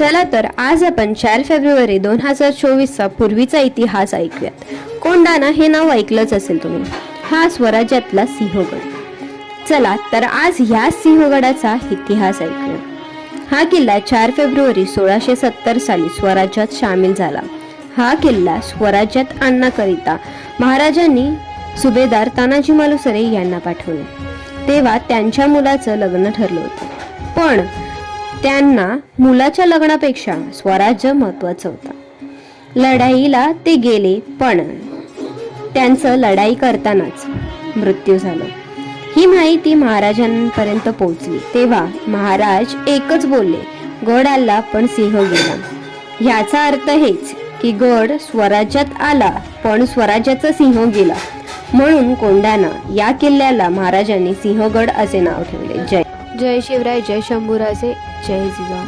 चला तर आज आपण 4 फेब्रुवारी 2024 चा पूर्वीचा इतिहास ऐकूयात। कोंढाणा हे नाव ऐकलंच असेल तुम्ही। हा स्वराज्यातला सिंहगड। चला तर आज ह्या सिंहगडाचा इतिहास ऐकूया। हा किल्ला 4 फेब्रुवारी 1670 साली स्वराज्यात सामील झाला। हा किल्ला स्वराज्यात आणण्याकरिता महाराजांनी सुभेदार तानाजी मालुसरे यांना पाठवले। तेव्हा त्यांच्या मुलाचं लग्न ठरलं होतं, पण त्यांना मुलाच्या लग्नापेक्षा स्वराज्य महत्त्वाचं होतं। लढाईला ते गेले, पण त्यांचं लढाई करतानाच मृत्यू झाला। ही माहिती महाराजांपर्यंत पोहोचली तेव्हा महाराज एकच बोलले, गड आला पण सिंह गेला। ह्याचा अर्थ हेच की गड स्वराज्यात आला पण स्वराज्याचा सिंह गेला। म्हणून कोंढाणा या किल्ल्याला महाराजांनी सिंहगड असे नाव ठेवले। जय शिवराय, जय शंभूराजे, जय जिजाऊ।